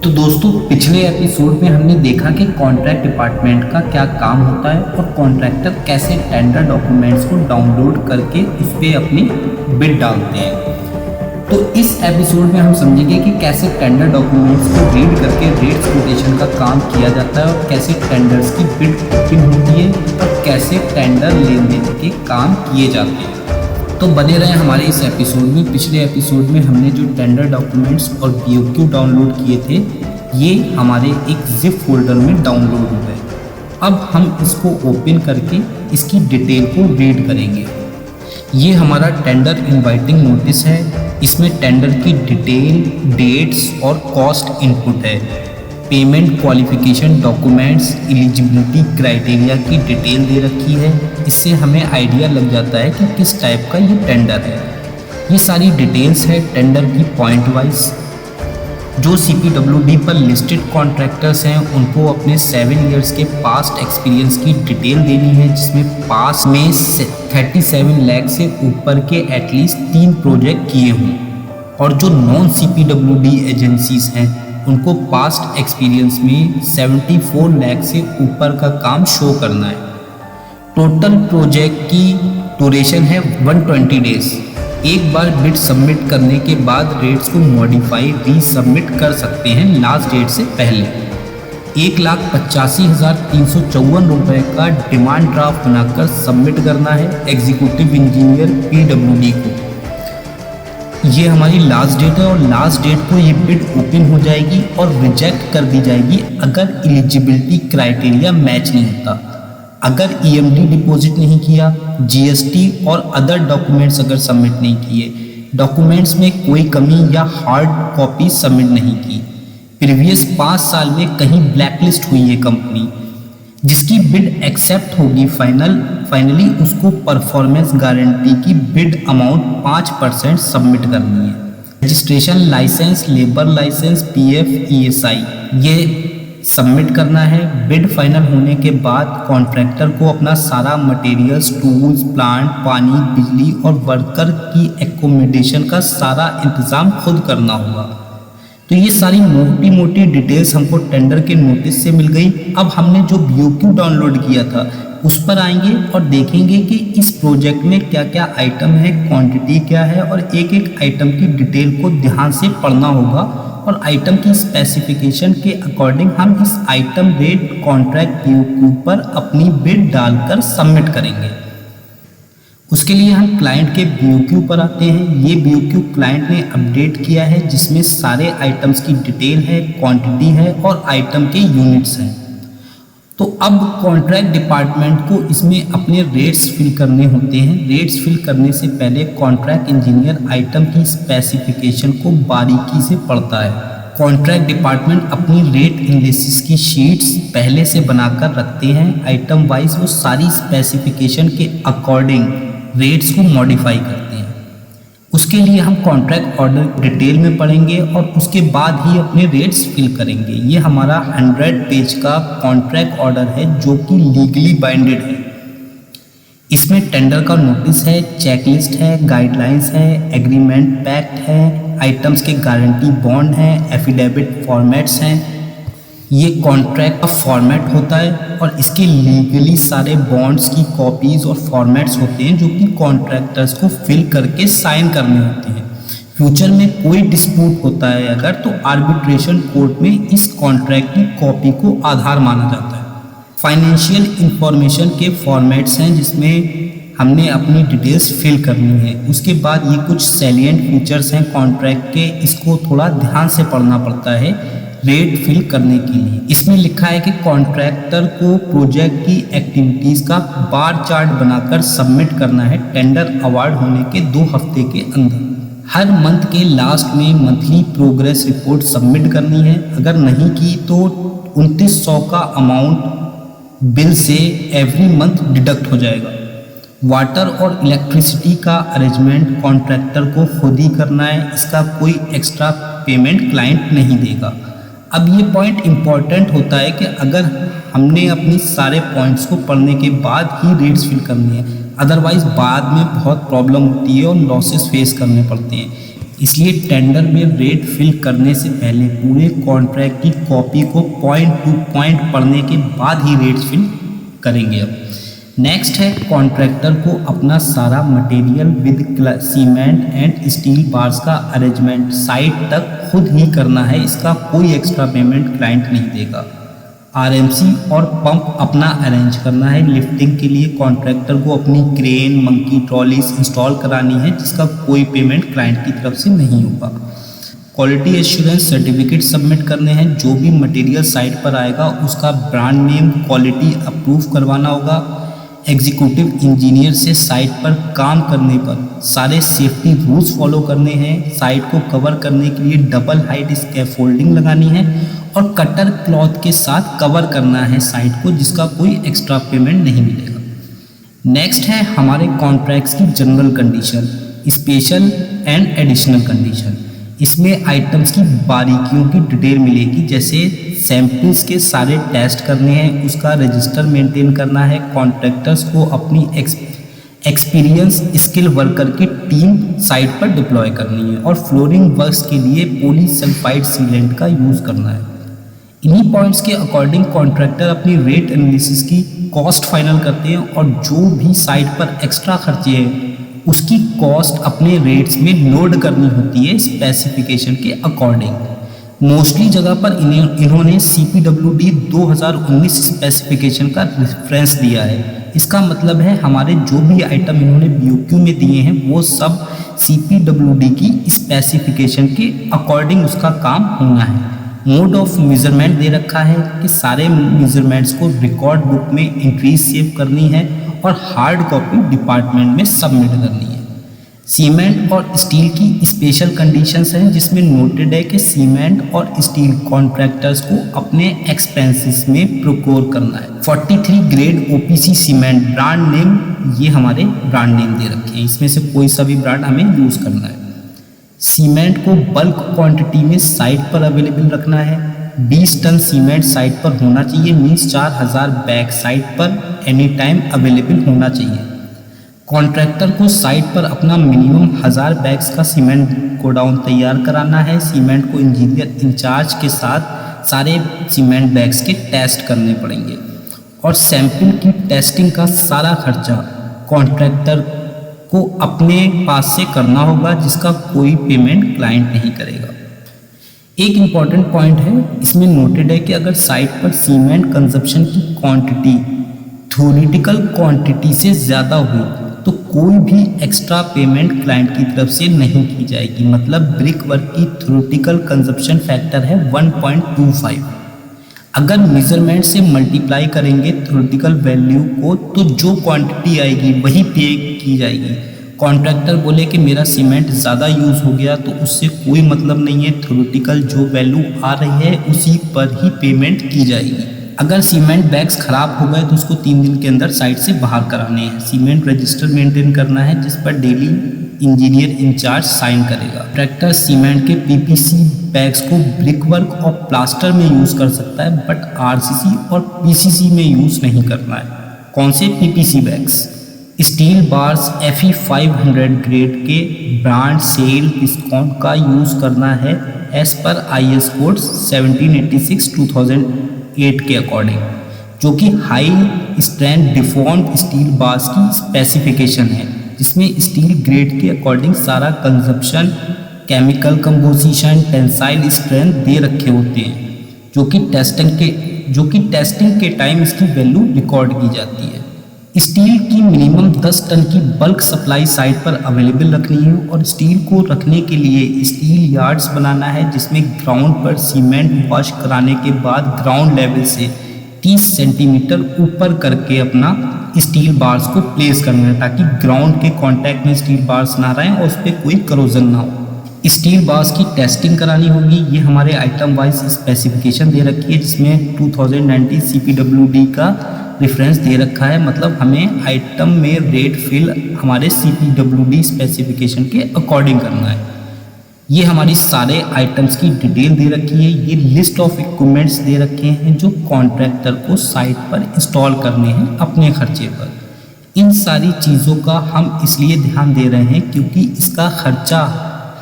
तो दोस्तों पिछले एपिसोड में हमने देखा कि कॉन्ट्रैक्ट डिपार्टमेंट का क्या काम होता है और कॉन्ट्रैक्टर कैसे टेंडर डॉक्यूमेंट्स को डाउनलोड करके उस पर अपनी बिड डालते हैं। तो इस एपिसोड में हम समझेंगे कि कैसे टेंडर डॉक्यूमेंट्स को रीड करके रेट्स कोटेशन का काम किया जाता है और कैसे टेंडर्स की बिड ओपन होती है और कैसे टेंडर लेन देन के काम किए जाते हैं। तो बने रहे हमारे इस एपिसोड में। पिछले एपिसोड में हमने जो टेंडर डॉक्यूमेंट्स और BOQ डाउनलोड किए थे ये हमारे एक जिप फोल्डर में डाउनलोड हो गए। अब हम इसको ओपन करके इसकी डिटेल को रीड करेंगे। ये हमारा टेंडर इनवाइटिंग नोटिस है। इसमें टेंडर की डिटेल, डेट्स और कॉस्ट इनपुट है। Payment qualification documents, eligibility criteria की डिटेल दे रखी है। इससे हमें आइडिया लग जाता है कि किस टाइप का ये टेंडर है। ये सारी डिटेल्स है टेंडर की पॉइंट वाइज। जो CPWD पर लिस्टेड कॉन्ट्रैक्टर्स हैं उनको अपने 7 इयर्स के पास्ट एक्सपीरियंस की डिटेल देनी है, जिसमें पास में 37 लाख से ऊपर के एटलीस्ट 3 प्रोजेक्ट किए हों। और जो नॉन CPWD एजेंसीज हैं उनको पास्ट एक्सपीरियंस में 74 लाख से ऊपर का काम शो करना है। टोटल प्रोजेक्ट की ड्यूरेशन है 120 डेज। एक बार बिड सबमिट करने के बाद रेट्स को मॉडिफाई रीसबमिट कर सकते हैं लास्ट डेट से पहले। 1,85,354 रुपये का डिमांड ड्राफ्ट बनाकर सबमिट करना है एग्जीक्यूटिव इंजीनियर PWD को। ये हमारी लास्ट डेट है और लास्ट डेट को ये बिड ओपन हो जाएगी और रिजेक्ट कर दी जाएगी अगर एलिजिबिलिटी क्राइटेरिया मैच नहीं होता। अगर EMD डिपॉजिट नहीं किया, GST और अदर डॉक्यूमेंट्स अगर सबमिट नहीं किए, डॉक्यूमेंट्स में कोई कमी या हार्ड कॉपी सबमिट नहीं की, प्रीवियस 5 साल में कहीं ब्लैकलिस्ट हुई है कंपनी, जिसकी बिड एक्सेप्ट होगी फाइनली उसको परफॉर्मेंस गारंटी की बिड अमाउंट 5% सबमिट करनी है। Registration licence, labour licence, PF, ESI ये सबमिट करना है। बिड फाइनल होने के बाद कॉन्ट्रैक्टर को अपना सारा मटेरियल्स, टूल्स, प्लांट, पानी, बिजली और वर्कर की एकोमोडेशन का सारा इंतज़ाम खुद करना होगा। तो ये सारी मोटी मोटी डिटेल्स हमको टेंडर के नोटिस से मिल गई। अब हमने जो BOQ डाउनलोड किया था उस पर आएंगे और देखेंगे कि इस प्रोजेक्ट में क्या क्या आइटम है, क्वांटिटी क्या है और एक एक आइटम की डिटेल को ध्यान से पढ़ना होगा और आइटम की स्पेसिफिकेशन के अकॉर्डिंग हम इस आइटम रेट कॉन्ट्रैक्ट BOQ पर अपनी बिड डालकर सबमिट करेंगे। उसके लिए हम क्लाइंट के BOQ पर आते हैं। ये BOQ क्लाइंट ने अपडेट किया है, जिसमें सारे आइटम्स की डिटेल है, क्वांटिटी है और आइटम के यूनिट्स हैं। तो अब कॉन्ट्रैक्ट डिपार्टमेंट को इसमें अपने रेट्स फिल करने होते हैं। रेट्स फिल करने से पहले कॉन्ट्रैक्ट इंजीनियर आइटम की स्पेसिफिकेशन को बारीकी से पढ़ता है। कॉन्ट्रैक्ट डिपार्टमेंट अपनी रेट एनालिसिस की शीट्स पहले से बनाकर रखते हैं। आइटम वाइज वो सारी स्पेसिफिकेशन के अकॉर्डिंग रेट्स को मॉडिफाई करते हैं। उसके लिए हम कॉन्ट्रैक्ट ऑर्डर डिटेल में पढ़ेंगे और उसके बाद ही अपने रेट्स फिल करेंगे। ये हमारा 100 पेज का कॉन्ट्रैक्ट ऑर्डर है जो कि लीगली बाइंडेड है। इसमें टेंडर का नोटिस है, चेकलिस्ट है, गाइडलाइंस है, एग्रीमेंट पैक्ट है, आइटम्स के गारंटी बॉन्ड है, एफिडेविट फॉर्मेट्स हैं। ये कॉन्ट्रैक्ट का फॉर्मेट होता है और इसके लीगली सारे बॉन्ड्स की कॉपीज़ और फॉर्मेट्स होते हैं जो कि कॉन्ट्रैक्टर्स को फिल करके साइन करने होते हैं। फ्यूचर में कोई डिस्प्यूट होता है अगर तो आर्बिट्रेशन कोर्ट में इस कॉन्ट्रैक्ट की कॉपी को आधार माना जाता है। फाइनेंशियल इंफॉर्मेशन के फॉर्मेट्स हैं जिसमें हमने अपनी डिटेल्स फिल करनी है। उसके बाद ये कुछ सैलिएंट फीचर्स हैं कॉन्ट्रैक्ट के, इसको थोड़ा ध्यान से पढ़ना पड़ता है रेट फिल करने के लिए। इसमें लिखा है कि कॉन्ट्रैक्टर को प्रोजेक्ट की एक्टिविटीज़ का बार चार्ट बनाकर सबमिट करना है टेंडर अवार्ड होने के 2 हफ्ते के अंदर। हर मंथ के लास्ट में मंथली प्रोग्रेस रिपोर्ट सबमिट करनी है। अगर नहीं की तो 2900 का अमाउंट बिल से एवरी मंथ डिडक्ट हो जाएगा। वाटर और इलेक्ट्रिसिटी का अरेंजमेंट कॉन्ट्रैक्टर को खुद ही करना है। इसका कोई एक्स्ट्रा पेमेंट क्लाइंट नहीं देगा। अब ये पॉइंट इम्पॉर्टेंट होता है कि अगर हमने अपनी सारे पॉइंट्स को पढ़ने के बाद ही रेट्स फिल करनी है, अदरवाइज बाद में बहुत प्रॉब्लम होती है और लॉसेस फेस करने पड़ते हैं। इसलिए टेंडर में रेट फिल करने से पहले पूरे कॉन्ट्रैक्ट की कॉपी को पॉइंट टू पॉइंट पढ़ने के बाद ही रेट फिल करेंगे। अब नेक्स्ट है कॉन्ट्रैक्टर को अपना सारा material with cement and steel bars का अरेंजमेंट साइट तक खुद ही करना है। इसका कोई एक्स्ट्रा पेमेंट क्लाइंट नहीं देगा। आरएमसी और पंप अपना अरेंज करना है। लिफ्टिंग के लिए कॉन्ट्रैक्टर को अपनी क्रेन, मंकी ट्रॉलीज इंस्टॉल करानी है, जिसका कोई पेमेंट क्लाइंट की तरफ से नहीं होगा। क्वालिटी एश्योरेंस सर्टिफिकेट सबमिट करने हैं। जो भी मटेरियल साइट पर आएगा उसका ब्रांड नेम, क्वालिटी अप्रूव करवाना होगा। एग्जीक्यूटिव इंजीनियर से साइट पर काम करने पर सारे सेफ्टी रूल्स फॉलो करने हैं। साइट को कवर करने के लिए डबल हाइट स्कैफोल्डिंग लगानी है और कटर क्लॉथ के साथ कवर करना है साइट को, जिसका कोई एक्स्ट्रा पेमेंट नहीं मिलेगा। नेक्स्ट है हमारे कॉन्ट्रैक्ट्स की general condition, special and additional condition. इसमें आइटम्स की बारीकियों की डिटेल मिलेगी, जैसे सैंपल्स के सारे टेस्ट करने हैं, उसका रजिस्टर मेंटेन करना है, कॉन्ट्रैक्टर्स को अपनी एक्सपीरियंस स्किल वर्कर की टीम साइट पर डिप्लॉय करनी है और फ्लोरिंग वर्क्स के लिए पॉलीसल्फाइड सीलेंट का यूज़ करना है। इन्हीं पॉइंट्स के अकॉर्डिंग कॉन्ट्रैक्टर अपनी रेट एनालिसिस की कॉस्ट फाइनल करते हैं और जो भी साइट पर एक्स्ट्रा खर्चे हैं उसकी कॉस्ट अपने रेट्स में लोड करनी होती है स्पेसिफिकेशन के अकॉर्डिंग। मोस्टली जगह पर इन्होंने CPWD 2019 स्पेसिफिकेशन का रेफरेंस दिया है। इसका मतलब है हमारे जो भी आइटम इन्होंने BOQ में दिए हैं वो सब CPWD की स्पेसिफिकेशन के अकॉर्डिंग उसका काम होना है। मोड ऑफ मेजरमेंट दे रखा है कि सारे मेजरमेंट्स को रिकॉर्ड बुक में एंट्रीज सेव करनी है और हार्ड कॉपी डिपार्टमेंट में सबमिट करनी है। सीमेंट और स्टील की स्पेशल कंडीशंस हैं, जिसमें नोटेड है कि सीमेंट और स्टील कॉन्ट्रैक्टर्स को अपने एक्सपेंसेस में प्रोक्योर करना है। 43 grade OPC cement, brand name ये हमारे ब्रांड नेम दे रखे हैं, इसमें से कोई सा भी ब्रांड हमें यूज़ करना है। सीमेंट को बल्क क्वांटिटी में साइट पर अवेलेबल रखना है। 20 टन सीमेंट साइट पर होना चाहिए, मीन्स 4000 बैग साइट पर एनी टाइम अवेलेबल होना चाहिए। कॉन्ट्रैक्टर को साइट पर अपना मिनिमम 1000 बैग्स का सीमेंट गोडाउन तैयार कराना है। सीमेंट को इंजीनियर इंचार्ज के साथ सारे सीमेंट बैग्स के टेस्ट करने पड़ेंगे और सैंपल की टेस्टिंग का सारा खर्चा कॉन्ट्रैक्टर को अपने पास से करना होगा, जिसका कोई पेमेंट क्लाइंट नहीं करेगा। एक इम्पॉर्टेंट पॉइंट है, इसमें नोटेड है कि अगर साइट पर सीमेंट कंजप्शन की क्वांटिटी थ्योरेटिकल क्वांटिटी से ज़्यादा हुई तो कोई भी एक्स्ट्रा पेमेंट क्लाइंट की तरफ से नहीं की जाएगी। मतलब ब्रिक वर्क की थ्योरेटिकल कंजप्शन फैक्टर है 1.25। अगर मेजरमेंट से मल्टीप्लाई करेंगे थ्योरेटिकल वैल्यू को तो जो क्वांटिटी आएगी वही पे की जाएगी। कॉन्ट्रैक्टर बोले कि मेरा सीमेंट ज़्यादा यूज़ हो गया तो उससे कोई मतलब नहीं है, थ्योरेटिकल जो वैल्यू आ रही है उसी पर ही पेमेंट की जाएगी। अगर सीमेंट बैग्स ख़राब हो गए तो उसको 3 दिन के अंदर साइट से बाहर कराने हैं। सीमेंट रजिस्टर मेंटेन करना है, जिस पर डेली इंजीनियर इंचार्ज साइन करेगा। ट्रैक्टर सीमेंट के PPC बैग्स को ब्रिक वर्क और प्लास्टर में यूज़ कर सकता है, बट RCC और PCC में यूज़ नहीं करना है। कौन से PPC bags? Steel bars FE 500 grade के ब्रांड सेल डिस्काउंट का यूज़ करना है एज पर IS कोड 1786/2008 के अकॉर्डिंग, जो कि high strength deformed steel bars की स्पेसिफिकेशन है, जिसमें स्टील ग्रेड के अकॉर्डिंग सारा consumption, chemical composition, tensile strength दे रखे होते हैं, जो कि टेस्टिंग के टाइम इसकी वैल्यू रिकॉर्ड की जाती है। स्टील की मिनिमम 10 टन की बल्क सप्लाई साइट पर अवेलेबल रखनी है और स्टील को रखने के लिए स्टील यार्ड्स बनाना है, जिसमें ग्राउंड पर सीमेंट वॉश कराने के बाद ग्राउंड लेवल से 30 सेंटीमीटर ऊपर करके अपना स्टील बार्स को प्लेस करना है, ताकि ग्राउंड के कांटेक्ट में स्टील बार्स ना रहें और उस पर कोई करोजन ना हो। स्टील बार्स की टेस्टिंग करानी होगी। ये हमारे आइटम वाइज स्पेसिफिकेशन दे रखी है, जिसमें 2019 CPWD का रेफरेंस दे रखा है। मतलब हमें आइटम में रेट फिल हमारे CPWD स्पेसिफिकेशन के अकॉर्डिंग करना है। ये हमारी सारे आइटम्स की डिटेल दे रखी है। ये लिस्ट ऑफ इक्विपमेंट्स दे रखे हैं जो कॉन्ट्रैक्टर को साइट पर इंस्टॉल करने हैं अपने खर्चे पर। इन सारी चीज़ों का हम इसलिए ध्यान दे रहे हैं क्योंकि इसका खर्चा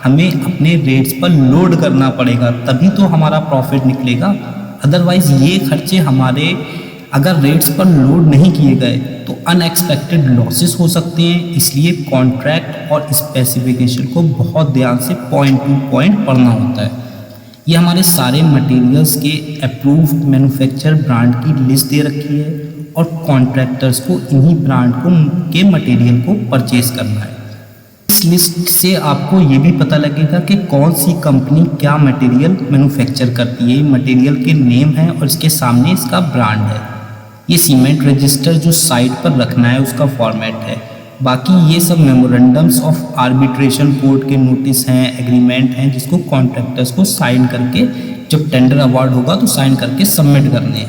हमें अपने रेट्स पर लोड करना पड़ेगा, तभी तो हमारा प्रॉफिट निकलेगा। अदरवाइज ये खर्चे हमारे अगर रेट्स पर लोड नहीं किए गए तो अनएक्सपेक्टेड लॉसेस हो सकते हैं। इसलिए कॉन्ट्रैक्ट और स्पेसिफिकेशन को बहुत ध्यान से पॉइंट टू पॉइंट पढ़ना होता है। ये हमारे सारे मटेरियल्स के अप्रूव्ड मैन्युफैक्चर ब्रांड की लिस्ट दे रखी है और कॉन्ट्रैक्टर्स को इन्हीं ब्रांड के मटेरियल को परचेज करना है। इस लिस्ट से आपको ये भी पता लगेगा कि कौन सी कंपनी क्या मटेरियल मैन्युफैक्चर करती है। मटेरियल के नेम है और इसके सामने इसका ब्रांड है। ये सीमेंट रजिस्टर जो साइड पर रखना है उसका फॉर्मेट है। बाकी ये सब मेमोरेंडम्स ऑफ आर्बिट्रेशन कोर्ट के नोटिस हैं, एग्रीमेंट हैं, जिसको कॉन्ट्रैक्टर्स को साइन करके जब टेंडर अवार्ड होगा तो साइन करके सबमिट करने हैं।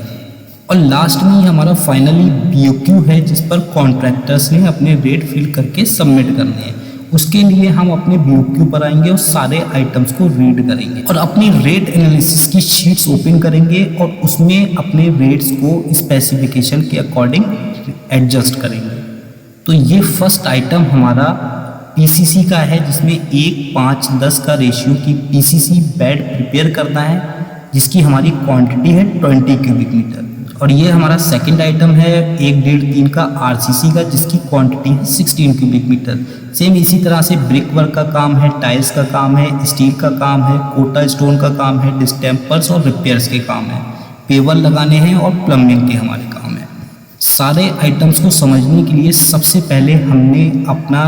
और लास्ट में ही हमारा फाइनली BOQ है, जिस पर कॉन्ट्रैक्टर्स ने अपने रेट फिल करके सबमिट करने हैं। उसके लिए हम अपने BOQ पर आएंगे और सारे आइटम्स को रीड करेंगे और अपनी रेट एनालिसिस की शीट्स ओपन करेंगे और उसमें अपने रेट्स को स्पेसिफिकेशन के अकॉर्डिंग एडजस्ट करेंगे। तो ये फर्स्ट आइटम हमारा PCC का है, जिसमें 1:5:10 का रेशियो की PCC बेड प्रिपेयर करना है, जिसकी हमारी क्वांटिटी है 20 क्यूबिक मीटर। और ये हमारा सेकंड आइटम है 1:3 का RCC का, जिसकी क्वांटिटी है 16 क्यूबिक मीटर। सेम इसी तरह से ब्रिक वर्क का काम है, टाइल्स का काम है, स्टील का काम है, कोटा स्टोन का काम है, डिस्टेम्पर्स और रिपेयर्स के काम है, पेवर लगाने हैं और प्लम्बिंग के हमारे काम है। सारे आइटम्स को समझने के लिए सबसे पहले हमने अपना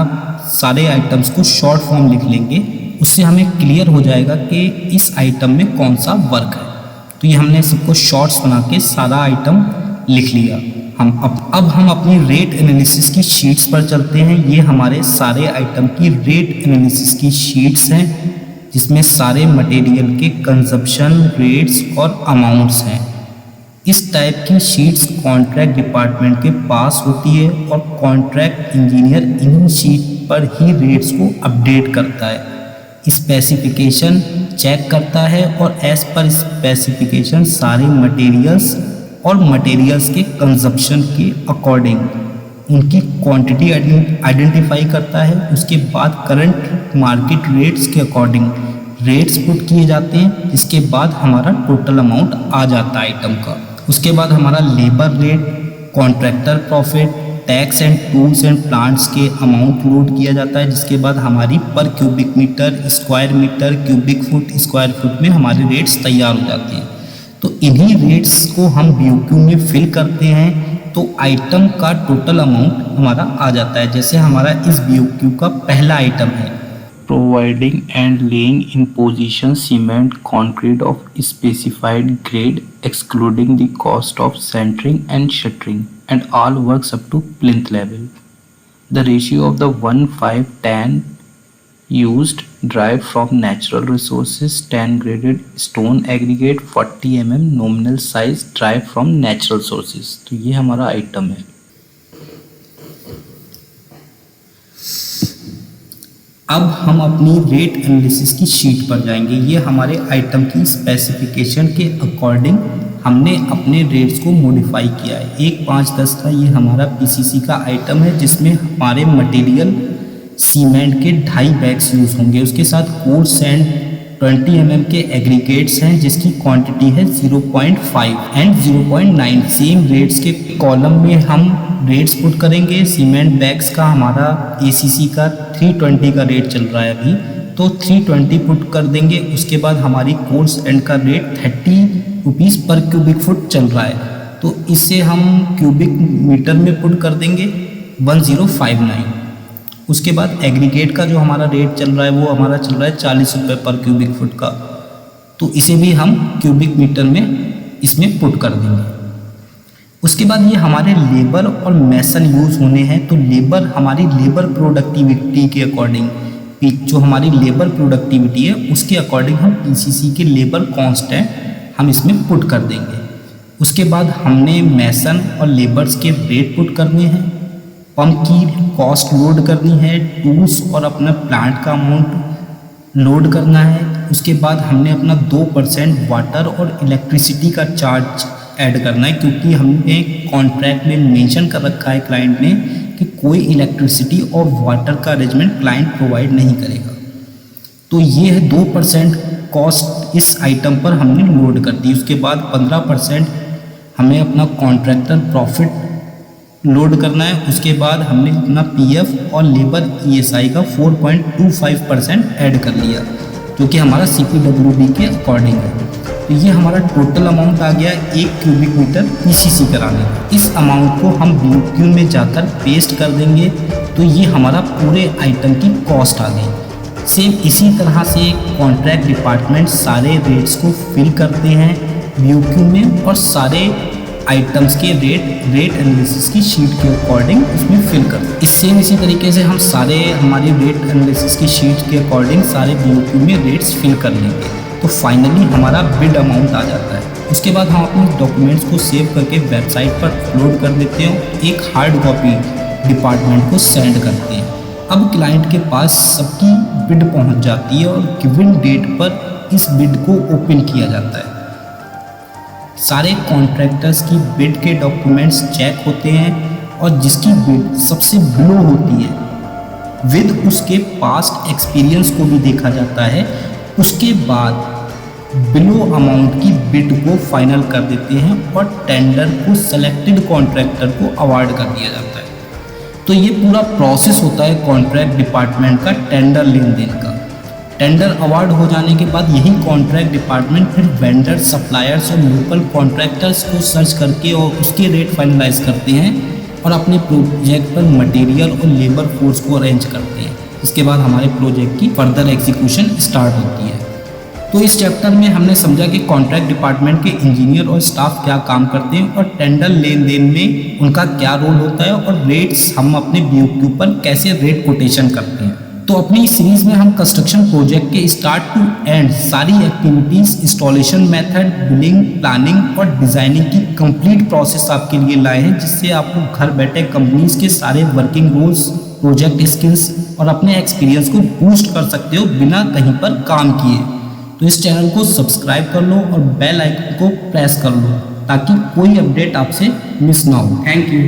सारे आइटम्स को शॉर्ट फॉर्म लिख लेंगे। उससे हमें क्लियर हो जाएगा कि इस आइटम में कौन सा वर्क है। तो ये हमने सबको शॉर्ट्स बना के सारा आइटम लिख लिया। अब हम अपनी रेट एनालिसिस की शीट्स पर चलते हैं। ये हमारे सारे आइटम की रेट एनालिसिस की शीट्स हैं, जिसमें सारे मटेरियल के कंजप्शन रेट्स और अमाउंट्स हैं। इस टाइप की शीट्स कॉन्ट्रैक्ट डिपार्टमेंट के पास होती है और कॉन्ट्रैक्ट इंजीनियर इन्हीं शीट पर ही रेट्स को अपडेट करता है, स्पेसिफिकेशन चेक करता है और एज पर स्पेसिफिकेशन सारे मटेरियल्स और मटेरियल्स के कंजप्शन के अकॉर्डिंग उनकी क्वांटिटी आइडेंटिफाई करता है। उसके बाद करंट मार्केट रेट्स के अकॉर्डिंग रेट्स पुट किए जाते हैं, जिसके बाद हमारा टोटल अमाउंट आ जाता है आइटम का। उसके बाद हमारा labour rate, contractor profit, tax and tools and plants के अमाउंट लोड किया जाता है, जिसके बाद हमारी पर cubic metre, square metre, cubic foot, square foot में हमारे रेट्स तैयार हो जाते हैं। तो इन्हीं रेट्स को हम BOQ में फिल करते हैं तो आइटम का टोटल अमाउंट हमारा आ जाता है। जैसे हमारा इस BOQ का पहला आइटम है providing and laying in position cement concrete of specified grade excluding the cost of centering and shuttering and all works up to plinth level. The ratio of the 1:5:10 used derived from natural resources 10 graded stone aggregate 40 mm nominal size derived from natural sources। तो ये हमारा item है। अब हम अपनी rate analysis की sheet पर जाएंगे। ये हमारे आइटम की स्पेसिफिकेशन के अकॉर्डिंग हमने अपने रेट्स को मॉडिफाई किया है। 1:5:10 का ये हमारा PCC का आइटम है, जिसमें हमारे मटेरियल सीमेंट के 2.5 बैग्स यूज़ होंगे। उसके साथ कोर्स सैंड 20 mm के एग्रीगेट्स हैं, जिसकी क्वांटिटी है 0.5 एंड 0.9। सेम रेट्स के कॉलम में हम रेट्स पुट करेंगे। सीमेंट बैग्स का हमारा ACC का 320 का रेट चल रहा है अभी, तो 320 पुट कर देंगे। उसके बाद हमारी कोर्स एंड का रेट 30 रुपीज़ पर क्यूबिक फुट चल रहा है, तो इससे हम क्यूबिक मीटर में पुट कर देंगे 1059। उसके बाद एग्रीगेट का जो हमारा रेट चल रहा है वो हमारा चल रहा है 40 रुपये पर क्यूबिक फुट का, तो इसे भी हम क्यूबिक मीटर में इसमें पुट कर देंगे। उसके बाद ये हमारे लेबर और मैसन यूज़ होने हैं, तो लेबर हमारी लेबर प्रोडक्टिविटी के अकॉर्डिंग, जो हमारी लेबर प्रोडक्टिविटी है उसके अकॉर्डिंग हम PCC के लेबर कांस्टेंट हम इसमें पुट कर देंगे। उसके बाद हमने मैसन और लेबर्स के रेट पुट करने हैं, पंप की कॉस्ट लोड करनी है, टूल्स और अपना प्लांट का अमाउंट लोड करना है। उसके बाद हमने अपना 2% वाटर और इलेक्ट्रिसिटी का चार्ज ऐड करना है, क्योंकि हमने कॉन्ट्रैक्ट में मेंशन कर रखा है क्लाइंट ने कि कोई इलेक्ट्रिसिटी और वाटर का अरेंजमेंट क्लाइंट प्रोवाइड नहीं करेगा। तो ये है 2% कॉस्ट इस आइटम पर हमने लोड कर दी। उसके बाद 15% हमें अपना कॉन्ट्रैक्टर प्रॉफिट लोड करना है। उसके बाद हमने अपना पीएफ और लेबर ईएसआई का 4.25% ऐड कर लिया, जो कि हमारा सीपीडब्ल्यूडी के अकॉर्डिंग है। तो ये हमारा टोटल अमाउंट आ गया 1 क्यूबिक मीटर पीसीसी कराने का। इस अमाउंट को हम बीओक्यू में जाकर पेस्ट कर देंगे, तो ये हमारा पूरे आइटम की कॉस्ट आ गई। सेम इसी तरह से कॉन्ट्रैक्ट डिपार्टमेंट सारे रेट्स को फिल करते हैं बीओक्यू में, और सारे आइटम्स के रेट एनालिसिस की शीट के अकॉर्डिंग उसमें फिल करते हैं। इसी तरीके से हम सारे हमारी रेट एनालिसिस की शीट के अकॉर्डिंग सारे बीओक्यू में रेट्स फिल कर लेंगे, तो फाइनली हमारा बिड अमाउंट आ जाता है। उसके बाद हम अपने डॉक्यूमेंट्स को सेव करके वेबसाइट पर अपलोड कर देते हैं, एक हार्ड कॉपी डिपार्टमेंट को सेंड करते हैं। अब क्लाइंट के पास सबकी बिड पहुंच जाती है और गिवन डेट पर इस बिड को ओपन किया जाता है। सारे कॉन्ट्रैक्टर्स की बिड के डॉक्यूमेंट्स चेक होते हैं, और जिसकी बिड सबसे बिलो होती है विद उसके पास्ट एक्सपीरियंस को भी देखा जाता है। उसके बाद बिलो अमाउंट की बिड को फाइनल कर देते हैं और टेंडर को सेलेक्टेड कॉन्ट्रैक्टर को अवार्ड कर दिया जाता है। तो ये पूरा प्रोसेस होता है कॉन्ट्रैक्ट डिपार्टमेंट का टेंडर लेन देन का। टेंडर अवार्ड हो जाने के बाद यही कॉन्ट्रैक्ट डिपार्टमेंट फिर वेंडर, सप्लायर्स और लोकल कॉन्ट्रैक्टर्स को सर्च करके और उसके रेट फाइनलाइज करते हैं और अपने प्रोजेक्ट पर मटेरियल और लेबर फोर्स को अरेंज करते हैं। इसके बाद हमारे प्रोजेक्ट की फर्दर एग्जीक्यूशन स्टार्ट होती है। तो इस चैप्टर में हमने समझा कि कॉन्ट्रैक्ट डिपार्टमेंट के इंजीनियर और स्टाफ क्या काम करते हैं और टेंडर लेन देन में उनका क्या रोल होता है, और रेट्स हम अपने बीओक्यू पर कैसे रेट कोटेशन करते हैं। तो अपनी सीरीज में हम कंस्ट्रक्शन प्रोजेक्ट के स्टार्ट टू एंड सारी activities, installation method, billing, planning और डिज़ाइनिंग की कंप्लीट प्रोसेस आपके लिए लाए हैं, जिससे आपको घर बैठे कंपनीज के सारे वर्किंग रूल्स, प्रोजेक्ट स्किल्स और अपने एक्सपीरियंस को बूस्ट कर सकते हो बिना कहीं पर काम किए। तो इस चैनल को सब्सक्राइब कर लो और बेल आइकन को प्रेस कर लो ताकि कोई अपडेट आपसे मिस ना हो। Thank you.